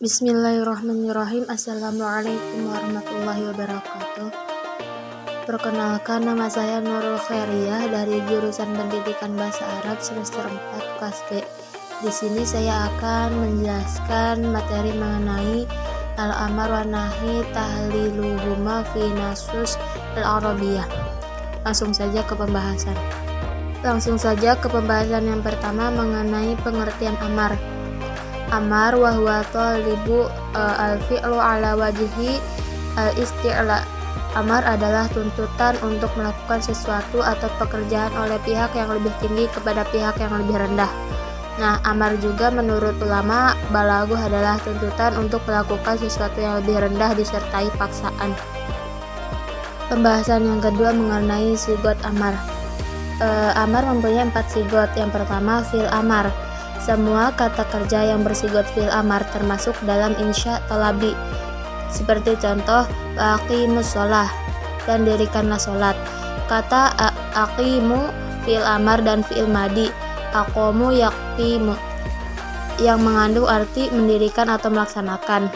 Bismillahirrahmanirrahim. Assalamualaikum warahmatullahi wabarakatuh. Perkenalkan, nama saya Nurul Khairiyah dari jurusan Pendidikan Bahasa Arab semester 4 kelas D. Di sini saya akan menjelaskan materi mengenai al-amar wa nahi tahliluhuma fi nasus al-arabiyah. Langsung saja ke pembahasan yang pertama mengenai pengertian amar. Amar wa huwa talibu al-fi'lu ala wajhi al-isti'la. Amar adalah tuntutan untuk melakukan sesuatu atau pekerjaan oleh pihak yang lebih tinggi kepada pihak yang lebih rendah. Nah, amar juga menurut ulama balaghah adalah tuntutan untuk melakukan sesuatu yang lebih rendah disertai paksaan. Pembahasan yang kedua mengenai sigot amar. Amar mempunyai 4 sigot. Yang pertama, fi'il amar. Semua kata kerja yang bersigot fi'il amar termasuk dalam insya talabi. Seperti contoh, aqimus sholah, dan dirikanlah sholat. Kata aqimu fi'il amar dan fi'il madi, aqomu yaqimu, yang mengandung arti mendirikan atau melaksanakan.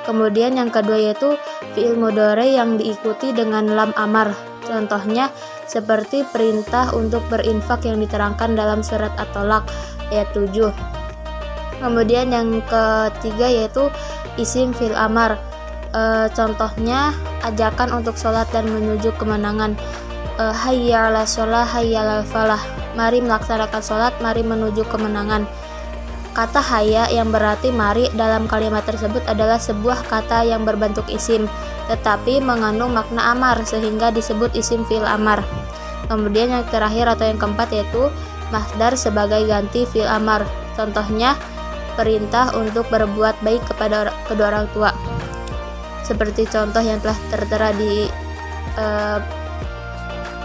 Kemudian yang kedua yaitu fi'il mudhari yang diikuti dengan lam amar. Contohnya seperti perintah untuk berinfak yang diterangkan dalam surat At-Tolak ayat 7. Kemudian yang ketiga yaitu isim fi'il amar. Contohnya ajakan untuk sholat dan menuju kemenangan. Hayya 'alas sholah, hayya 'alal falah. Mari melaksanakan sholat, mari menuju kemenangan. Kata hayya yang berarti mari dalam kalimat tersebut adalah sebuah kata yang berbentuk isim, tetapi mengandung makna amar sehingga disebut isim fi'il amar. Kemudian yang terakhir atau yang keempat yaitu masdar sebagai ganti fi'il amar. Contohnya perintah untuk berbuat baik kepada kedua orang tua. Seperti contoh yang telah tertera di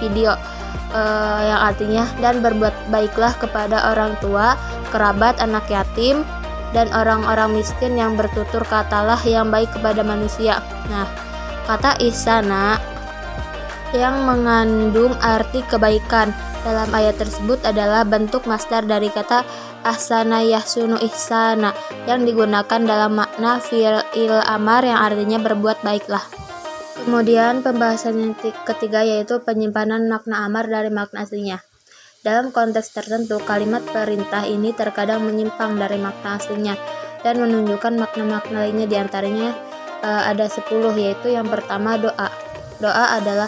video yang artinya, dan berbuat baiklah kepada orang tua, kerabat, anak yatim, dan orang-orang miskin yang bertutur katalah yang baik kepada manusia. Nah, kata ihsana yang mengandung arti kebaikan dalam ayat tersebut adalah bentuk masdar dari kata ahsana yahsunu ihsana yang digunakan dalam makna fi'il amar yang artinya berbuat baiklah. Kemudian pembahasan yang ketiga yaitu penyimpanan makna amar dari makna aslinya. Dalam konteks tertentu, kalimat perintah ini terkadang menyimpang dari makna aslinya dan menunjukkan makna-makna lainnya. Diantaranya ada 10, yaitu yang pertama doa. Doa adalah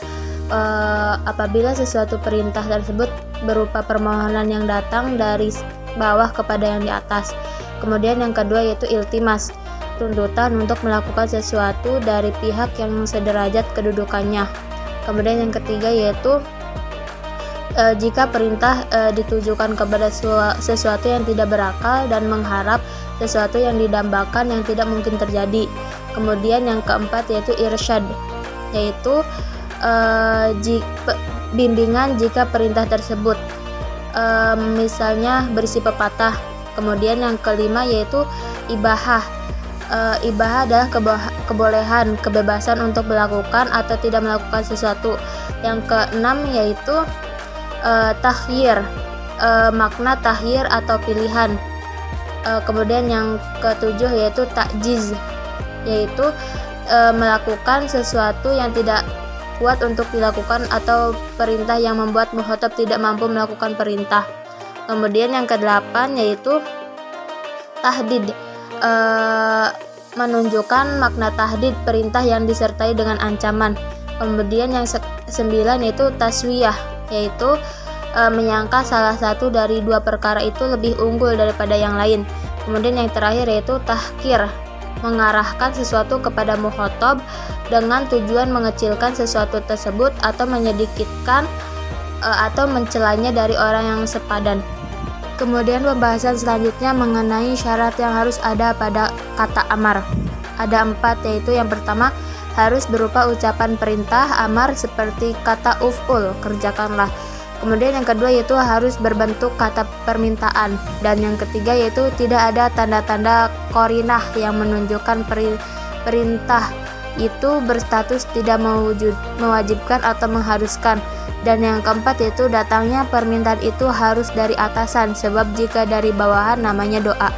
apabila sesuatu perintah tersebut berupa permohonan yang datang dari bawah kepada yang di atas. Kemudian yang kedua yaitu iltimas, tuntutan untuk melakukan sesuatu dari pihak yang sederajat kedudukannya. Kemudian yang ketiga yaitu jika perintah ditujukan kepada sesuatu yang tidak berakal dan mengharap sesuatu yang didambakan yang tidak mungkin terjadi. Kemudian yang keempat yaitu irsyad, yaitu bimbingan jika perintah tersebut misalnya berisi pepatah. Kemudian yang kelima yaitu ibahah. Ibahah adalah kebolehan, kebebasan untuk melakukan atau tidak melakukan sesuatu. Yang keenam yaitu takhyir, makna takhyir atau pilihan. Kemudian yang ketujuh yaitu takjiz, yaitu melakukan sesuatu yang tidak kuat untuk dilakukan atau perintah yang membuat mukhatab tidak mampu melakukan perintah. Kemudian yang kedelapan yaitu tahdid, menunjukkan makna tahdid, perintah yang disertai dengan ancaman. Kemudian yang sembilan yaitu taswiyah, yaitu menyangka salah satu dari dua perkara itu lebih unggul daripada yang lain. Kemudian yang terakhir yaitu tahkir, mengarahkan sesuatu kepada mukhatab dengan tujuan mengecilkan sesuatu tersebut atau menyedikitkan atau mencelanya dari orang yang sepadan. Kemudian pembahasan selanjutnya mengenai syarat yang harus ada pada kata amar. Ada 4, yaitu yang pertama harus berupa ucapan perintah amar seperti kata uf'ul, kerjakanlah. Kemudian yang kedua yaitu harus berbentuk kata permintaan, dan yang ketiga yaitu tidak ada tanda-tanda qarinah yang menunjukkan perintah itu berstatus tidak mewajibkan atau mengharuskan, dan yang keempat yaitu datangnya permintaan itu harus dari atasan, sebab jika dari bawahan namanya doa.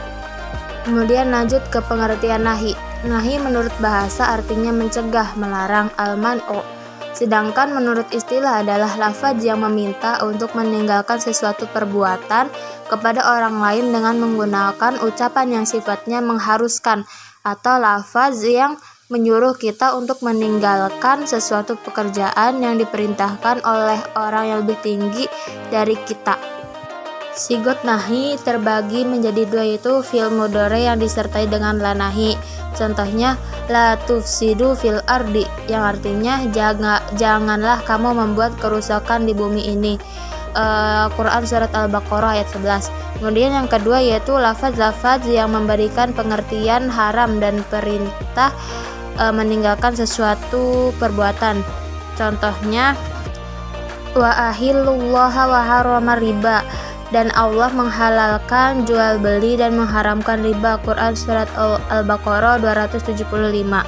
Kemudian lanjut ke pengertian nahi. Nahi menurut bahasa artinya mencegah, melarang, al-man'u. Sedangkan menurut istilah adalah lafaz yang meminta untuk meninggalkan sesuatu perbuatan kepada orang lain dengan menggunakan ucapan yang sifatnya mengharuskan, atau lafaz yang menyuruh kita untuk meninggalkan sesuatu pekerjaan yang diperintahkan oleh orang yang lebih tinggi dari kita. Sigot nahi terbagi menjadi dua, yaitu fi'il mudhari yang disertai dengan la nahi. Contohnya la tufsidu fil ardi, yang artinya janganlah kamu membuat kerusakan di bumi ini. Quran surat Al-Baqarah ayat 11. Kemudian yang kedua yaitu lafaz-lafaz yang memberikan pengertian haram dan perintah meninggalkan sesuatu perbuatan. Contohnya wa ahillullaha wa harrama riba, dan Allah menghalalkan jual beli dan mengharamkan riba. Quran surat Al-Baqarah 275.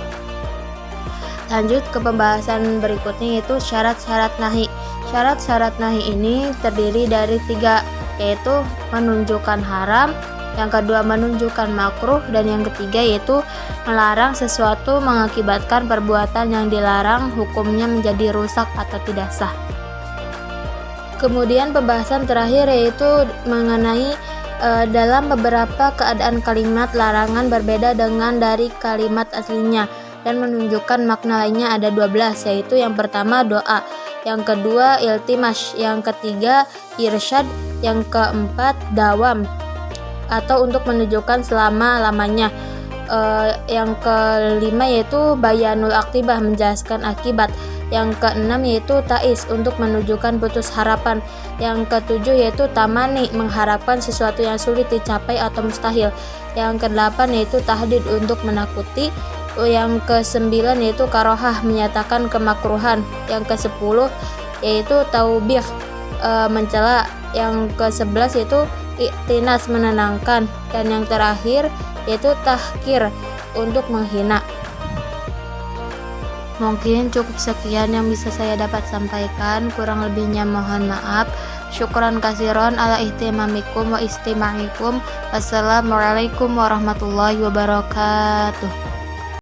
Lanjut ke pembahasan berikutnya, yaitu syarat-syarat nahi. Syarat-syarat nahi ini terdiri dari 3, yaitu menunjukkan haram, yang kedua menunjukkan makruh, dan yang ketiga yaitu melarang sesuatu mengakibatkan perbuatan yang dilarang hukumnya menjadi rusak atau tidak sah. Kemudian pembahasan terakhir yaitu mengenai dalam beberapa keadaan kalimat larangan berbeda dengan dari kalimat aslinya dan menunjukkan makna lainnya ada 12, yaitu yang pertama doa, yang kedua iltimas, yang ketiga irsyad, yang keempat dawam atau untuk menunjukkan selama-lamanya. Yang kelima yaitu bayanul aktibah, menjelaskan akibat. Yang keenam yaitu ta'is, untuk menunjukkan putus harapan. Yang ketujuh yaitu tamani, mengharapkan sesuatu yang sulit dicapai atau mustahil. Yang kedelapan yaitu tahdid, untuk menakuti. Yang kesembilan yaitu karohah, menyatakan kemakruhan. Yang kesepuluh yaitu taubih, mencela. Yang ke-11 yaitu iktinas, menenangkan. Dan yang terakhir yaitu tahkir, untuk menghina. Mungkin cukup sekian yang bisa saya dapat sampaikan, kurang lebihnya mohon maaf. Syukran kasiron ala ihtimamikum wa istima'ikum. Wassalamualaikum warahmatullahi wabarakatuh.